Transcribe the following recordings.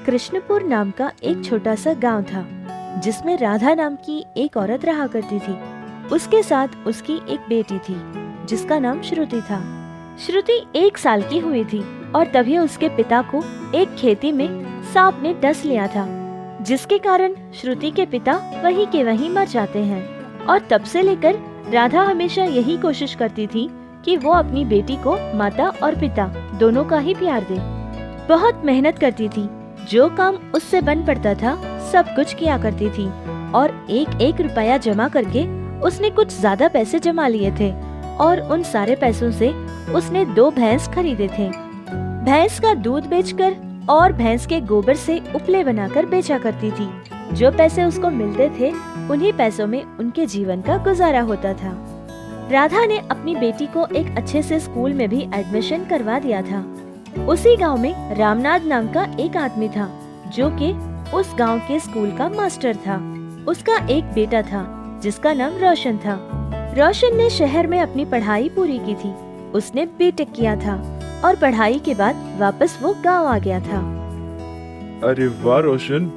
कृष्णपुर नाम का एक छोटा सा गांव था, जिसमें राधा नाम की एक औरत रहा करती थी। उसके साथ उसकी एक बेटी थी, जिसका नाम श्रुति था। श्रुति 1 साल की हुई थी और तभी उसके पिता को एक खेती में सांप ने डस लिया था, जिसके कारण श्रुति के पिता वहीं के वहीं मर जाते हैं। और तब से लेकर राधा हमेशा यही कोशिश करती थी कि वो अपनी बेटी को माता और पिता दोनों का ही प्यार दे। बहुत मेहनत करती थी, जो काम उससे बन पड़ता था सब कुछ किया करती थी और एक एक रुपया जमा करके उसने कुछ ज्यादा पैसे जमा लिए थे और उन सारे पैसों से उसने 2 भैंस खरीदे थे। भैंस का दूध बेचकर और भैंस के गोबर से उपले बनाकर बेचा करती थी। जो पैसे उसको मिलते थे उन्हीं पैसों में उनके जीवन का गुजारा होता था। राधा ने अपनी बेटी को एक अच्छे से स्कूल में भी एडमिशन करवा दिया था। उसी गांव में रामनाथ नाम का एक आदमी था, जो कि उस गांव के स्कूल का मास्टर था। उसका एक बेटा था जिसका नाम रोशन था। रोशन ने शहर में अपनी पढ़ाई पूरी की थी। उसने बीटेक किया था और पढ़ाई के बाद वापस वो गांव आ गया था। अरे वाह रोशन,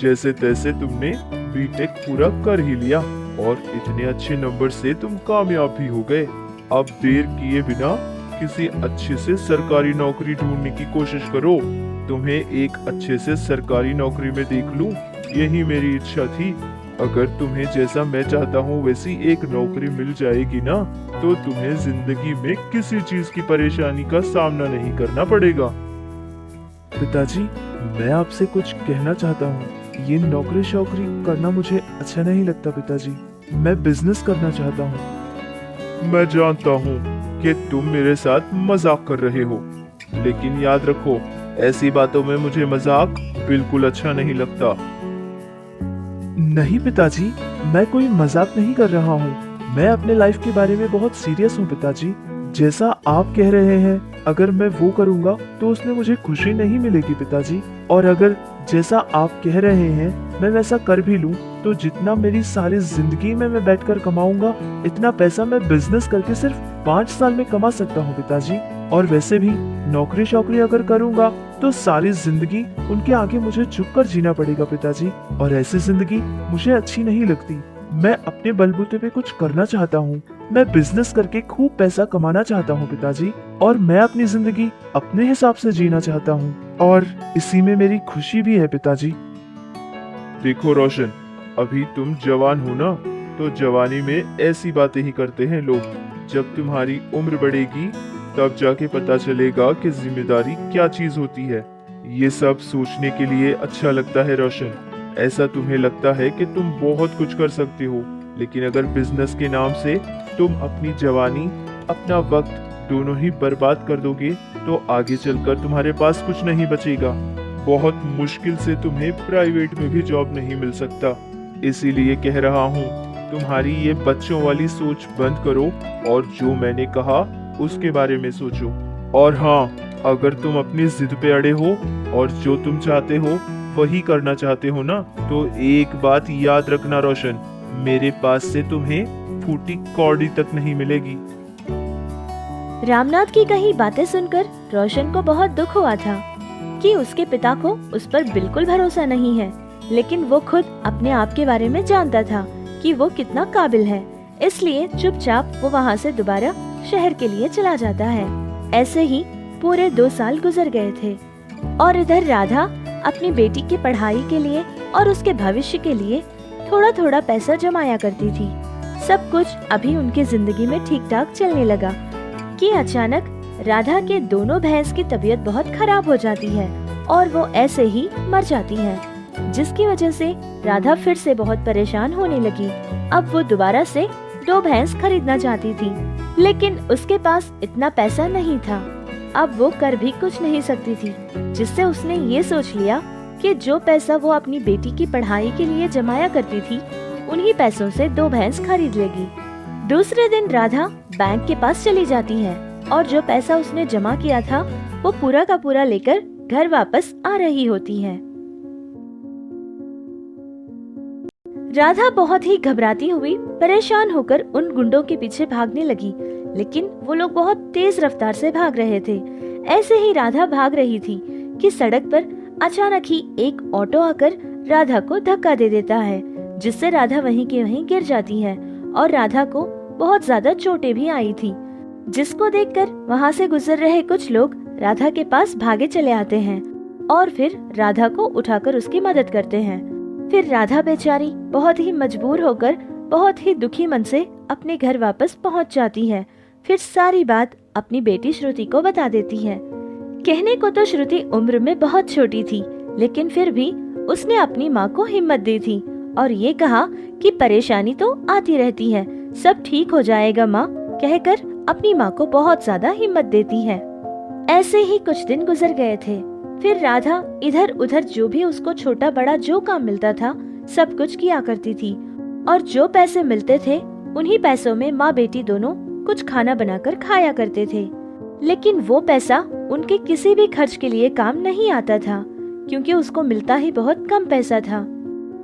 जैसे तैसे तुमने बीटेक पूरा कर ही लिया और इतने अच्छे नंबर से तुम कामयाब भी हो गए। अब देर किए बिना किसी अच्छे से सरकारी नौकरी ढूंढने की कोशिश करो। तुम्हें एक अच्छे से सरकारी नौकरी में देख लूं, यही मेरी इच्छा थी। अगर तुम्हें जैसा मैं चाहता हूँ वैसी एक नौकरी मिल जाएगी ना, तो तुम्हें जिंदगी में किसी चीज की परेशानी का सामना नहीं करना पड़ेगा। पिताजी, मैं आपसे कुछ कहना चाहता हूँ। ये नौकरी शौकरी करना मुझे अच्छा नहीं लगता पिताजी। मैं बिजनेस करना चाहता हूँ। मैं जानता हूँ कि तुम मेरे साथ मजाक कर रहे हो, लेकिन याद रखो, ऐसी बातों में मुझे मजाक बिल्कुल अच्छा नहीं लगता। नहीं पिताजी, मैं कोई मजाक नहीं कर रहा हूँ। मैं अपने लाइफ के बारे में बहुत सीरियस हूँ पिताजी। जैसा आप कह रहे हैं, अगर मैं वो करूँगा तो उसमें मुझे खुशी नहीं मिलेगी पिताजी। और अगर जैसा आप कह रहे हैं मैं वैसा कर भी लूँ, तो जितना मेरी सारी जिंदगी में मैं बैठकर कमाऊंगा, इतना पैसा मैं बिजनेस करके सिर्फ 5 साल में कमा सकता हूँ पिताजी। और वैसे भी नौकरी शौकरी अगर करूँगा तो सारी जिंदगी उनके आगे मुझे झुककर जीना पड़ेगा पिताजी, और ऐसी जिंदगी मुझे अच्छी नहीं लगती। मैं अपने बलबूते पे कुछ करना चाहता हूँ। मैं बिजनेस करके खूब पैसा कमाना चाहता हूँ पिताजी, और मैं अपनी जिंदगी अपने हिसाब से जीना चाहता हूँ, और इसी में मेरी खुशी भी है पिताजी। देखो रोशन, अभी तुम जवान हो ना, तो जवानी में ऐसी बातें ही करते हैं लोग। जब तुम्हारी उम्र बढ़ेगी तब जाके पता चलेगा कि जिम्मेदारी क्या चीज होती है। ये सब सोचने के लिए अच्छा लगता है रोशन। ऐसा तुम्हें लगता है कि तुम बहुत कुछ कर सकते हो, लेकिन अगर बिजनेस के नाम से तुम अपनी जवानी, अपना वक्त दोनों ही बर्बाद कर दोगे, तो आगे चलकर तुम्हारे पास कुछ नहीं बचेगा। बहुत मुश्किल से तुम्हें प्राइवेट में भी जॉब नहीं मिल सकता। इसीलिए कह रहा हूँ, तुम्हारी ये बच्चों वाली सोच बंद करो और जो मैंने कहा उसके बारे में सोचो। और हाँ, अगर तुम अपनी जिद पे अड़े हो और जो तुम चाहते हो वही करना चाहते हो ना, तो एक बात याद रखना रोशन, मेरे पास से तुम्हें फूटी कौड़ी तक नहीं मिलेगी। रामनाथ की कही बातें सुनकर रोशन को बहुत दुख हुआ था कि उसके पिता को उस पर बिल्कुल भरोसा नहीं है, लेकिन वो खुद अपने आप के बारे में जानता था कि वो कितना काबिल है। इसलिए चुपचाप वो वहाँ से दोबारा शहर के लिए चला जाता है। ऐसे ही पूरे 2 साल गुजर गए थे और इधर राधा अपनी बेटी की पढ़ाई के लिए और उसके भविष्य के लिए थोड़ा थोड़ा पैसा जमाया करती थी। सब कुछ अभी उनकी जिंदगी में ठीक ठाक चलने लगा कि अचानक राधा के दोनों भैंस की तबीयत बहुत खराब हो जाती है और वो ऐसे ही मर जाती है, जिसकी वजह से राधा फिर से बहुत परेशान होने लगी। अब वो दोबारा से 2 भैंस खरीदना चाहती थी, लेकिन उसके पास इतना पैसा नहीं था। अब वो कर भी कुछ नहीं सकती थी, जिससे उसने ये सोच लिया कि जो पैसा वो अपनी बेटी की पढ़ाई के लिए जमाया करती थी, उन्हीं पैसों से 2 भैंस खरीद लेगी। दूसरे दिन राधा बैंक के पास चली जाती है और जो पैसा उसने जमा किया था वो पूरा का पूरा लेकर घर वापस आ रही होती है। राधा बहुत ही घबराती हुई परेशान होकर उन गुंडों के पीछे भागने लगी, लेकिन वो लोग बहुत तेज रफ्तार से भाग रहे थे। ऐसे ही राधा भाग रही थी कि सड़क पर अचानक ही एक ऑटो आकर राधा को धक्का दे देता है, जिससे राधा वहीं के वहीं गिर जाती है और राधा को बहुत ज्यादा चोटें भी आई थी, जिसको देखकर वहाँ से गुजर रहे कुछ लोग राधा के पास भागे चले आते हैं और फिर राधा को उठाकर उसकी मदद करते हैं। फिर राधा बेचारी बहुत ही मजबूर होकर बहुत ही दुखी मन से अपने घर वापस पहुंच जाती है। फिर सारी बात अपनी बेटी श्रुति को बता देती है। कहने को तो श्रुति उम्र में बहुत छोटी थी, लेकिन फिर भी उसने अपनी माँ को हिम्मत दी थी और ये कहा कि परेशानी तो आती रहती है, सब ठीक हो जाएगा माँ, कहकर अपनी माँ को बहुत ज्यादा हिम्मत देती है। ऐसे ही कुछ दिन गुजर गए थे। फिर राधा इधर उधर जो भी उसको छोटा बड़ा जो काम मिलता था सब कुछ किया करती थी और जो पैसे मिलते थे उन्हीं पैसों में माँ बेटी दोनों कुछ खाना बनाकर खाया करते थे। लेकिन वो पैसा उनके किसी भी खर्च के लिए काम नहीं आता था, क्योंकि उसको मिलता ही बहुत कम पैसा था।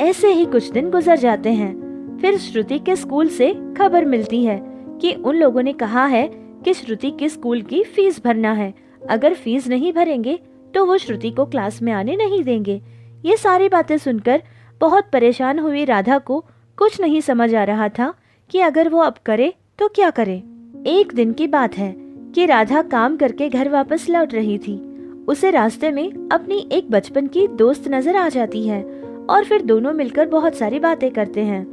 ऐसे ही कुछ दिन गुजर जाते हैं। फिर श्रुति के स्कूल से खबर मिलती है कि उन लोगों ने कहा है कि श्रुति के स्कूल की फीस भरना है, अगर फीस नहीं भरेंगे तो वो श्रुति को क्लास में आने नहीं देंगे। ये सारी बातें सुनकर बहुत परेशान हुई राधा को कुछ नहीं समझ आ रहा था कि अगर वो अब करे तो क्या करे। एक दिन की बात है कि राधा काम करके घर वापस लौट रही थी। उसे रास्ते में अपनी एक बचपन की दोस्त नजर आ जाती है और फिर दोनों मिलकर बहुत सारी बातें करते हैं।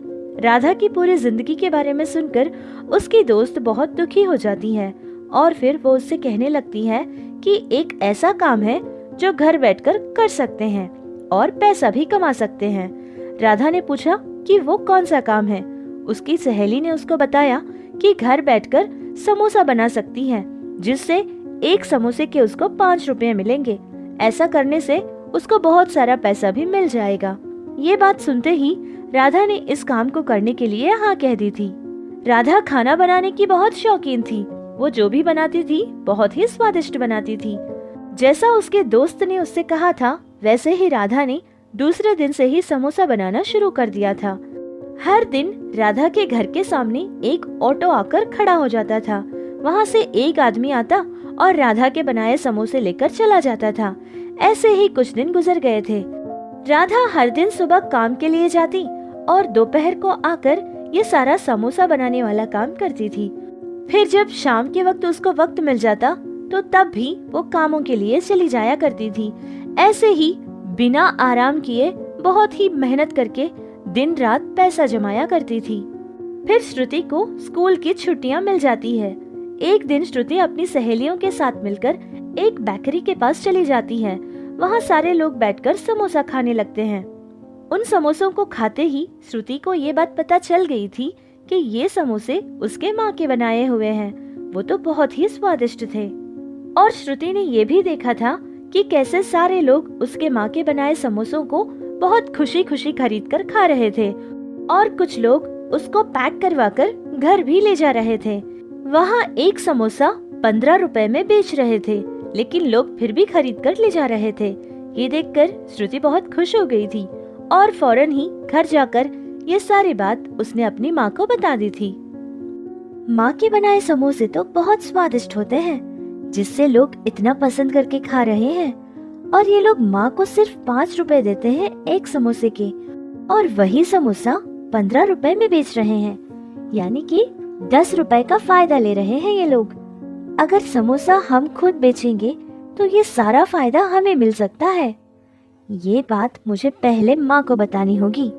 राधा की पूरी जिंदगी के बारे में सुनकर उसकी दोस्त बहुत दुखी हो जाती है और फिर वो उससे कहने लगती है कि एक ऐसा काम है जो घर बैठकर कर सकते हैं और पैसा भी कमा सकते हैं। राधा ने पूछा कि वो कौन सा काम है। उसकी सहेली ने उसको बताया कि घर बैठकर समोसा बना सकती है, जिससे एक समोसे के उसको 5 रुपए मिलेंगे। ऐसा करने से उसको बहुत सारा पैसा भी मिल जाएगा। ये बात सुनते ही राधा ने इस काम को करने के लिए हाँ कह दी थी। राधा खाना बनाने की बहुत शौकीन थी। वो जो भी बनाती थी बहुत ही स्वादिष्ट बनाती थी। जैसा उसके दोस्त ने उससे कहा था, वैसे ही राधा ने दूसरे दिन से ही समोसा बनाना शुरू कर दिया था। हर दिन राधा के घर के सामने एक ऑटो आकर खड़ा हो जाता था। वहाँ से एक आदमी आता और राधा के बनाए समोसे लेकर चला जाता था। ऐसे ही कुछ दिन गुजर गए थे। राधा हर दिन सुबह काम के लिए जाती और दोपहर को आकर ये सारा समोसा बनाने वाला काम करती थी। फिर जब शाम के वक्त उसको वक्त मिल जाता तो तब भी वो कामों के लिए चली जाया करती थी। ऐसे ही बिना आराम किए बहुत ही मेहनत करके दिन रात पैसा जमाया करती थी। फिर श्रुति को स्कूल की छुट्टियां मिल जाती है। एक दिन श्रुति अपनी सहेलियों के साथ मिलकर एक बेकरी के पास चली जाती है। वहाँ सारे लोग बैठकर समोसा खाने लगते हैं। उन समोसों को खाते ही श्रुति को ये बात पता चल गई थी कि ये समोसे उसके माँ के बनाए हुए हैं। वो तो बहुत ही स्वादिष्ट थे। और श्रुति ने ये भी देखा था कि कैसे सारे लोग उसके माँ के बनाए समोसों को बहुत खुशी खुशी खरीद कर खा रहे थे और कुछ लोग उसको पैक करवाकर घर भी ले जा रहे थे। वहाँ एक समोसा 15 रुपए में बेच रहे थे, लेकिन लोग फिर भी खरीद कर ले जा रहे थे। ये देखकर श्रुति बहुत खुश हो गई थी और फौरन ही घर जाकर ये सारी बात उसने अपनी माँ को बता दी थी। माँ के बनाए समोसे तो बहुत स्वादिष्ट होते हैं, जिससे लोग इतना पसंद करके खा रहे हैं, और ये लोग माँ को सिर्फ 5 रुपए देते हैं एक समोसे के, और वही समोसा 15 रुपए में बेच रहे हैं, यानी कि 10 रुपए का फायदा ले रहे हैं ये लोग। अगर समोसा हम खुद बेचेंगे तो ये सारा फायदा हमें मिल सकता है। ये बात मुझे पहले माँ को बतानी होगी।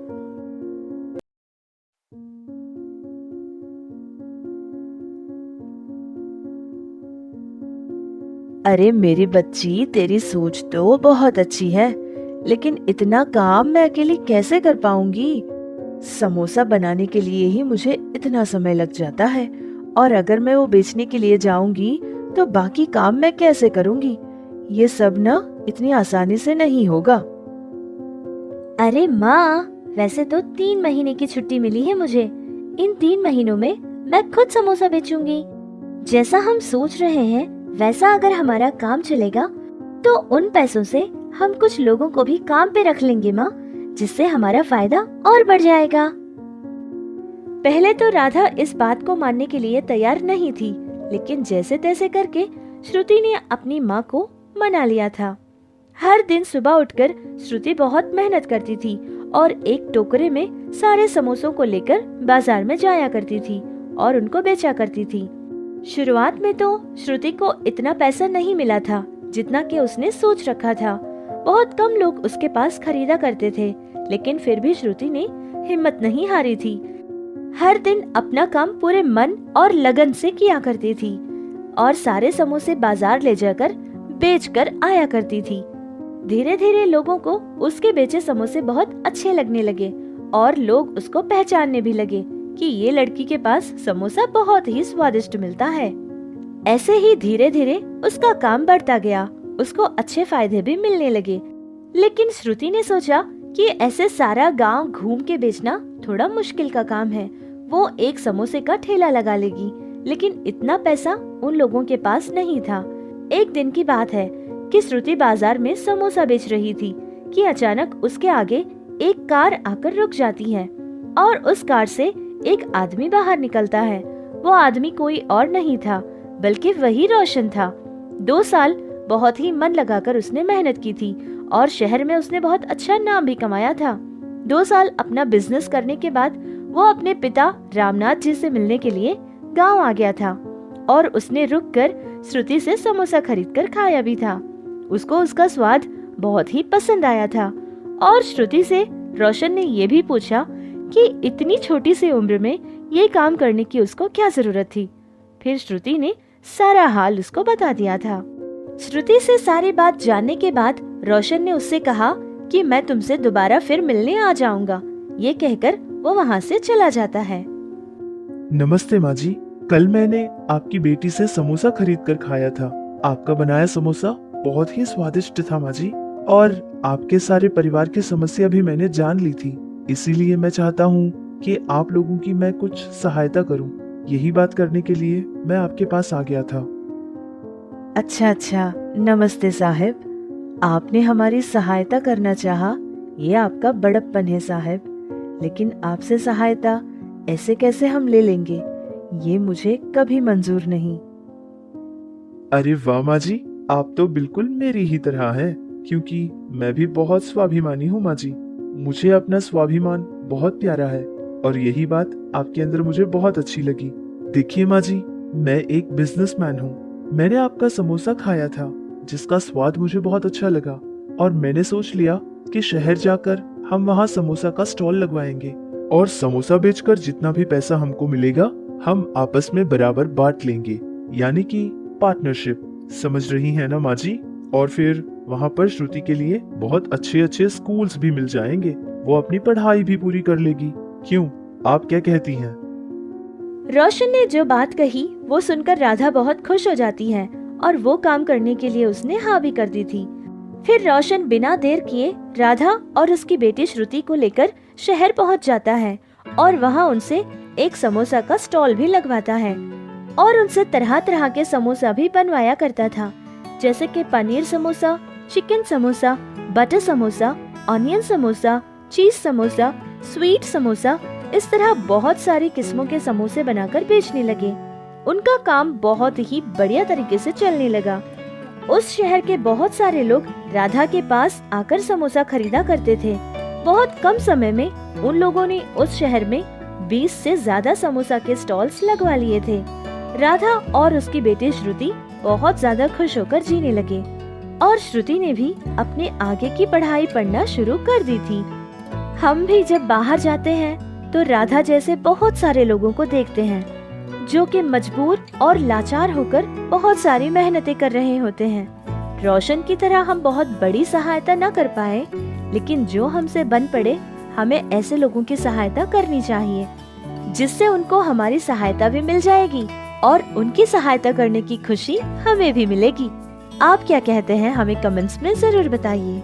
अरे मेरी बच्ची, तेरी सोच तो बहुत अच्छी है, लेकिन इतना काम मैं अकेली कैसे कर पाऊंगी? समोसा बनाने के लिए ही मुझे इतना समय लग जाता है, और अगर मैं वो बेचने के लिए जाऊंगी तो बाकी काम मैं कैसे करूंगी? ये सब ना इतनी आसानी से नहीं होगा। अरे माँ, वैसे तो 3 महीने की छुट्टी मिली है मुझे। इन 3 महीनों में मैं खुद समोसा बेचूंगी। जैसा हम सोच रहे हैं वैसा अगर हमारा काम चलेगा तो उन पैसों से हम कुछ लोगों को भी काम पे रख लेंगे माँ, जिससे हमारा फायदा और बढ़ जाएगा। पहले तो राधा इस बात को मानने के लिए तैयार नहीं थी, लेकिन जैसे तैसे करके श्रुति ने अपनी माँ को मना लिया था। हर दिन सुबह उठकर श्रुति बहुत मेहनत करती थी और एक टोकरे में सारे समोसों को लेकर बाजार में जाया करती थी और उनको बेचा करती थी। शुरुआत में तो श्रुति को इतना पैसा नहीं मिला था जितना कि उसने सोच रखा था। बहुत कम लोग उसके पास खरीदा करते थे, लेकिन फिर भी श्रुति ने हिम्मत नहीं हारी थी। हर दिन अपना काम पूरे मन और लगन से किया करती थी और सारे समोसे बाजार ले जाकर बेचकर आया करती थी। धीरे धीरे लोगों को उसके बेचे समोसे बहुत अच्छे लगने लगे और लोग उसको पहचानने भी लगे कि ये लड़की के पास समोसा बहुत ही स्वादिष्ट मिलता है। ऐसे ही धीरे धीरे उसका काम बढ़ता गया, उसको अच्छे फायदे भी मिलने लगे। लेकिन श्रुति ने सोचा कि ऐसे सारा गांव घूम के बेचना थोड़ा मुश्किल का काम है। वो एक समोसे का ठेला लगा लेगी, लेकिन इतना पैसा उन लोगों के पास नहीं था। एक दिन की बात है कि श्रुति बाजार में समोसा बेच रही थी कि अचानक उसके आगे एक कार आकर रुक जाती है और उस कार से एक आदमी बाहर निकलता है। वो आदमी कोई और नहीं था बल्कि वही रोशन था। 2 साल बहुत ही मन लगाकर उसने मेहनत की थी और शहर में उसने बहुत अच्छा नाम भी कमाया था। 2 साल अपना बिजनेस करने के बाद वो अपने पिता रामनाथ जी से मिलने के लिए गांव आ गया था और उसने रुककर श्रुति से समोसा खरीदकर खाया भी था। उसको उसका स्वाद बहुत ही पसंद आया था और श्रुति से रोशन ने ये भी पूछा कि इतनी छोटी सी उम्र में ये काम करने की उसको क्या जरूरत थी। फिर श्रुति ने सारा हाल उसको बता दिया था। श्रुति से सारी बात जानने के बाद रोशन ने उससे कहा कि मैं तुमसे दोबारा फिर मिलने आ जाऊंगा। ये कहकर वो वहाँ से चला जाता है। नमस्ते माँ जी, कल मैंने आपकी बेटी से समोसा खरीद कर खाया था। आपका बनाया समोसा बहुत ही स्वादिष्ट था माँ जी, और आपके सारे परिवार की समस्या भी मैंने जान ली थी। इसीलिए मैं चाहता हूँ कि आप लोगों की मैं कुछ सहायता करूँ। यही बात करने के लिए मैं आपके पास आ गया था। अच्छा, नमस्ते साहब। आपने हमारी सहायता करना चाहा, ये आपका बड़प्पन है साहब। लेकिन आपसे सहायता ऐसे कैसे हम ले लेंगे, ये मुझे कभी मंजूर नहीं। अरे वाह माँ जी, आप तो बिल्कुल मेरी ही तरह हैं, क्योंकि मैं भी बहुत स्वाभिमानी हूँ माँ जी। मुझे अपना स्वाभिमान बहुत प्यारा है और यही बात आपके अंदर मुझे बहुत अच्छी लगी। देखिए माँ जी, मैं एक बिजनेसमैन हूँ। मैंने आपका समोसा खाया था जिसका स्वाद मुझे बहुत अच्छा लगा और मैंने सोच लिया कि शहर जाकर हम वहाँ समोसा का स्टॉल लगवाएंगे और समोसा बेचकर जितना भी पैसा हमको मिलेगा हम आपस में बराबर बांट लेंगे, यानी कि पार्टनरशिप। समझ रही है ना माँ जी? और फिर वहाँ पर श्रुति के लिए बहुत अच्छे अच्छे स्कूल्स भी मिल जाएंगे, वो अपनी पढ़ाई भी पूरी कर लेगी। क्यों, आप क्या कहती हैं? रोशन ने जो बात कही वो सुनकर राधा बहुत खुश हो जाती है और वो काम करने के लिए उसने हाँ भी कर दी थी। फिर रोशन बिना देर किए राधा और उसकी बेटी श्रुति को लेकर शहर पहुंच जाता है और वहां उनसे एक समोसा का स्टॉल भी लगवाता है और उनसे तरह तरह के समोसा भी बनवाया करता था, जैसे कि paneer samosa, chicken samosa, butter samosa, onion samosa, चीज समोसा, स्वीट समोसा। इस तरह बहुत सारी किस्मों के समोसे बनाकर बेचने लगे। उनका काम बहुत ही बढ़िया तरीके से चलने लगा। उस शहर के बहुत सारे लोग राधा के पास आकर समोसा खरीदा करते थे। बहुत कम समय में उन लोगों ने उस शहर में 20 से ज्यादा समोसा के स्टॉल्स लगवा लिए थे। राधा और उसकी बेटी श्रुति बहुत ज्यादा खुश होकर जीने लगे और श्रुति ने भी अपने आगे की पढ़ाई पढ़ना शुरू कर दी थी। हम भी जब बाहर जाते हैं तो राधा जैसे बहुत सारे लोगों को देखते हैं जो कि मजबूर और लाचार होकर बहुत सारी मेहनतें कर रहे होते हैं। रोशन की तरह हम बहुत बड़ी सहायता न कर पाए, लेकिन जो हमसे बन पड़े हमें ऐसे लोगों की सहायता करनी चाहिए, जिससे उनको हमारी सहायता भी मिल जाएगी और उनकी सहायता करने की खुशी हमें भी मिलेगी। आप क्या कहते हैं, हमें कमेंट्स में जरूर बताइए।